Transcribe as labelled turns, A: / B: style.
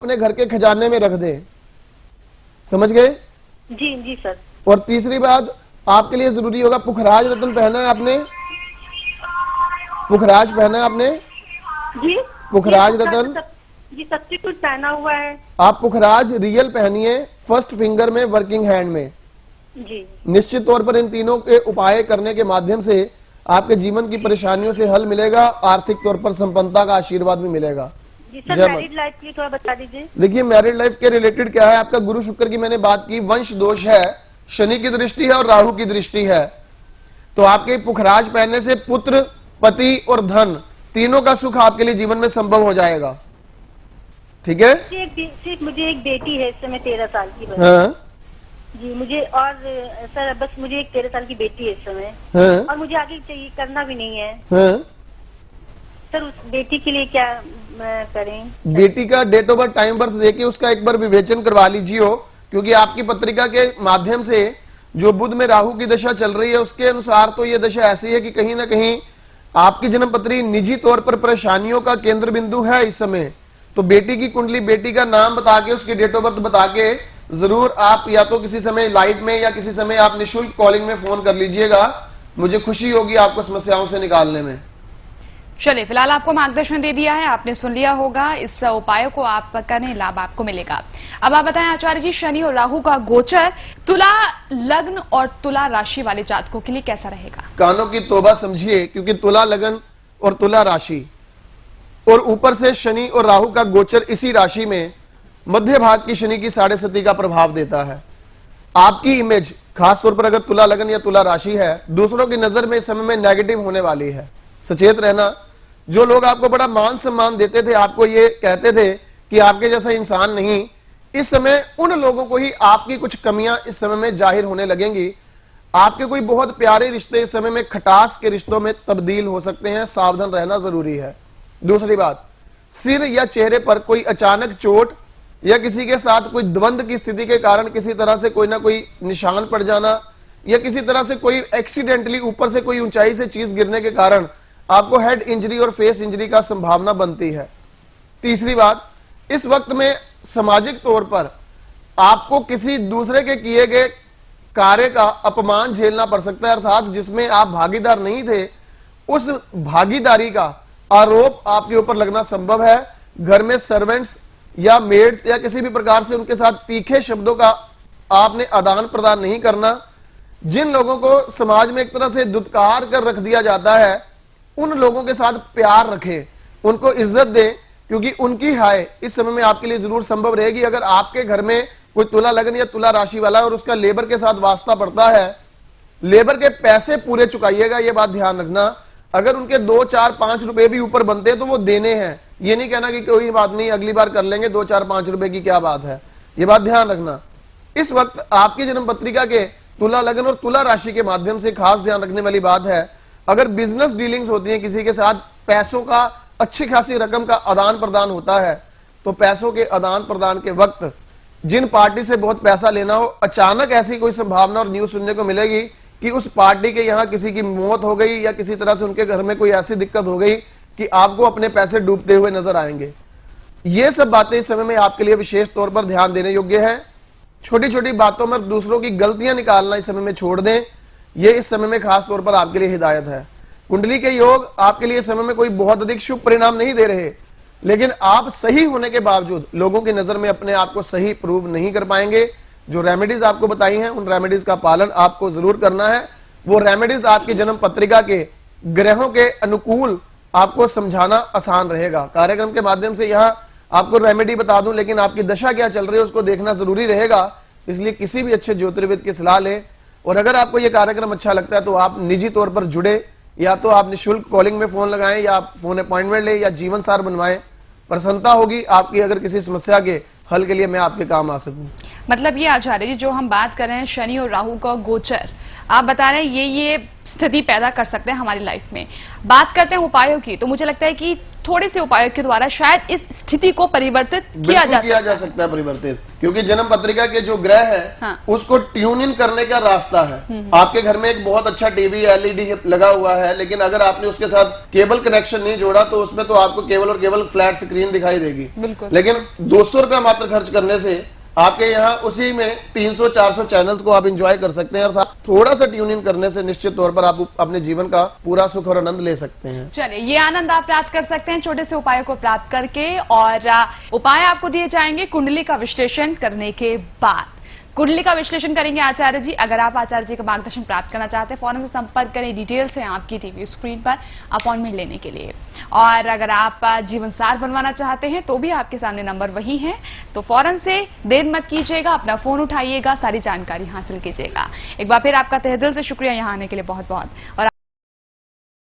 A: अपने घर के खजाने में रख दे। समझ गए?
B: जी जी सर।
A: और तीसरी बात आपके लिए जरूरी होगा, पुखराज रत्न पहना है आपने? पुखराज पहना है आपने?
B: जी
A: पुखराज रत्न
B: जी सब्स्टिट्यूट पहना हुआ है।
A: आप पुखराज रियल पहनिए, फर्स्ट फिंगर में, वर्किंग हैंड में।
B: जी
A: निश्चित तौर पर इन तीनों के उपाय करने के माध्यम से आपके जीवन की परेशानियों से हल मिलेगा, आर्थिक तौर पर संपन्नता का आशीर्वाद भी मिलेगा।
B: जी सर, मैरिड लाइफ के लिए थोड़ा बता दीजिए।
A: देखिए मैरिड लाइफ के रिलेटेड क्या है, आपका गुरु शुक्र की मैंने बात की, वंश दोष है, शनि की दृष्टि है और राहु की दृष्टि है। तो आपके पुखराज पहनने से पुत्र, पति और धन तीनों का सुख आपके लिए जीवन में संभव हो जाएगा। ठीक है?
B: सिर्फ मुझे एक बेटी है, इस समय 13 साल की बस।
A: हाँ
B: जी मुझे, और सर बस मुझे एक 13 साल की बेटी है इस समय।
A: हाँ
B: और मुझे आगे चाहिए, करना भी नहीं है।
A: हाँ।
B: सर उस बेटी के लिए क्या करें?
A: बेटी का date of birth, time birth देके उसका एक बार विवेचन करवा लीजिए हो, क्योंकि आपकी पत्रिका के माध्यम से जो बुध में राहु की दशा चल रही है उसके अनुसार तो ये दशा ऐसी है कि कहीं ना कहीं आपकी जन्म पत्री निजी तौर पर परेशानियों का केंद्र बिंदु है इस समय। तो बेटी की कुंडली, बेटी का नाम बता के, उसकी डेट ऑफ बर्थ बता के जरूर आप या तो किसी समय लाइव में या किसी समय आप निःशुल्क कॉलिंग में फोन कर लीजिएगा। मुझे खुशी होगी आपको समस्याओं से निकालने में।
C: चलिए, फिलहाल आपको मार्गदर्शन दे दिया है, आपने सुन लिया होगा, इस उपायों को आप करें, लाभ आपको मिलेगा। अब आप बताएं आचार्य जी, शनि और राहु का गोचर तुला लग्न और तुला राशि वाले जातकों के लिए कैसा रहेगा?
A: कानों की तौबा समझिए, क्योंकि तुला लगन और तुला राशि और ऊपर से शनि और राहु का गोचर इसी राशि में मध्य भाग की शनि की 7.5 का प्रभाव देता है। आपकी इमेज खासतौर पर अगर तुला लगन या तुला राशि है, दूसरों की नजर में इस समय में नेगेटिव होने वाली है। सचेत रहना। जो लोग आपको बड़ा मान सम्मान देते थे, आपको ये कहते थे कि आपके जैसा इंसान नहीं, इस समय उन लोगों को ही आपकी कुछ कमियां इस समय में जाहिर होने लगेंगी। आपके कोई बहुत प्यारे रिश्ते इस समय में खटास के रिश्तों में तब्दील हो सकते हैं, सावधान रहना जरूरी है। दूसरी बात, सिर या चेहरे पर कोई अचानक चोट या किसी के साथ कोई द्वंद्व की स्थिति के कारण किसी तरह से कोई ना कोई निशान पड़ जाना या किसी तरह से कोई एक्सीडेंटली ऊपर से कोई ऊंचाई से चीज गिरने के कारण आपको हेड इंजरी और फेस इंजरी का संभावना बनती है। तीसरी बात, इस वक्त में सामाजिक तौर पर आपको किसी दूसरे के किए गए कार्य का अपमान झेलना पड़ सकता है, अर्थात जिसमें आप भागीदार नहीं थे उस भागीदारी का आरोप आपके ऊपर लगना संभव है। घर में सर्वेंट्स या मेड्स या किसी भी प्रकार से उनके साथ तीखे शब्दों का आपने आदान प्रदान नहीं करना। जिन लोगों को समाज में एक तरह से दुत्कार कर रख दिया जाता है, उन लोगों के साथ प्यार रखें, उनको इज्जत दें, क्योंकि उनकी हाय इस समय में आपके लिए जरूर संभव रहेगी। अगर आपके घर में कोई तुला लगन या तुला राशि वाला और उसका लेबर के साथ वास्ता पड़ता है, लेबर के पैसे पूरे चुकाइएगा, ये बात ध्यान रखना। अगर उनके 2, 4, 5 रुपए भी ऊपर बनते हैं तो वो देने हैं, ये नहीं कहना कि कोई बात नहीं अगली बार कर लेंगे, 2, 4, 5 रुपए की क्या बात है, ये बात ध्यान रखना। इस वक्त आपकी जन्म पत्रिका के तुला लगन और तुला राशि के माध्यम से खास ध्यान रखने वाली बात है, अगर बिजनेस डीलिंग्स होती है, किसी के साथ पैसों का अच्छी खासी रकम का आदान प्रदान होता है, तो पैसों के आदान प्रदान के वक्त जिन पार्टी से बहुत पैसा लेना हो, अचानक ऐसी कोई संभावना और न्यूज सुनने को मिलेगी कि उस पार्टी के यहां किसी की मौत हो गई या किसी तरह से उनके घर में कोई ऐसी दिक्कत हो गई कि आपको अपने पैसे डूबते हुए नजर आएंगे। ये सब बातें इस समय में आपके लिए विशेष तौर पर ध्यान देने योग्य है। छोटी छोटी बातों में दूसरों की गलतियां निकालना इस समय में छोड़ दें, ये इस समय में खास तौर पर आपके लिए हिदायत है। कुंडली के योग आपके लिए समय में कोई बहुत अधिक शुभ परिणाम नहीं दे रहे, लेकिन आप सही होने के बावजूद लोगों की नजर में अपने आप को सही प्रूव नहीं कर पाएंगे। जो रेमेडीज आपको बताई हैं, उन रेमेडीज का पालन आपको जरूर करना है। वो रेमेडीज आपकी जन्म पत्रिका के ग्रहों के अनुकूल आपको समझाना आसान रहेगा। कार्यक्रम के माध्यम से यहां आपको रेमेडी बता दूं, लेकिन आपकी दशा क्या चल रही है उसको देखना जरूरी रहेगा। इसलिए किसी भी अच्छे ज्योतिर्विद की सलाह लें। और अगर आपको यह कार्यक्रम अच्छा लगता है तो आप निजी तौर पर जुड़े, या तो आप निःशुल्क कॉलिंग में फोन लगाएं या आप फोन अपॉइंटमेंट लें या जीवन सार बनवाएं। प्रसन्नता होगी आपकी अगर किसी समस्या के हल के लिए मैं आपके काम आ सकूं।
C: मतलब ये आचार्य जी, जो हम बात कर रहे हैं शनि और राहु का गोचर, आप बता रहे हैं ये स्थिति पैदा कर सकते हैं हमारी लाइफ में। बात करते हैं उपायों की, तो मुझे लगता है कि थोड़े से उपायों के द्वारा शायद इस स्थिति को परिवर्तित किया जा
A: सकता है परिवर्तित, क्योंकि जन्म पत्रिका के जो ग्रह है
C: हाँ।
A: उसको ट्यून इन करने का रास्ता है। आपके घर में एक बहुत अच्छा टीवी एलईडी लगा हुआ है, लेकिन अगर आपने उसके साथ केबल कनेक्शन नहीं जोड़ा तो उसमें तो आपको केवल और केवल फ्लैट स्क्रीन दिखाई देगी। लेकिन 200 रुपया मात्र खर्च करने से आपके यहाँ उसी में 300-400 चैनल्स को आप एंजॉय कर सकते हैं। अर्थात थोड़ा सा ट्यून इन करने से निश्चित तौर पर आप अपने जीवन का पूरा सुख और आनंद ले सकते हैं।
C: चलिए, ये आनंद आप प्राप्त कर सकते हैं छोटे से उपायों को प्राप्त करके, और उपाय आपको दिए जाएंगे कुंडली का विश्लेषण करने के बाद। कुंडली का विश्लेषण करेंगे आचार्य जी। अगर आप आचार्य जी का मार्गदर्शन प्राप्त करना चाहते हैं, फौरन से संपर्क करें, डिटेल्स हैं आपकी टीवी स्क्रीन पर अपॉइंटमेंट लेने के लिए। और अगर आप जीवन सार बनवाना चाहते हैं तो भी आपके सामने नंबर वही है, तो फौरन से देर मत कीजिएगा, अपना फोन उठाइएगा, सारी जानकारी हासिल कीजिएगा। एक बार फिर आपका तहे दिल से शुक्रिया यहाँ आने के लिए, बहुत बहुत। और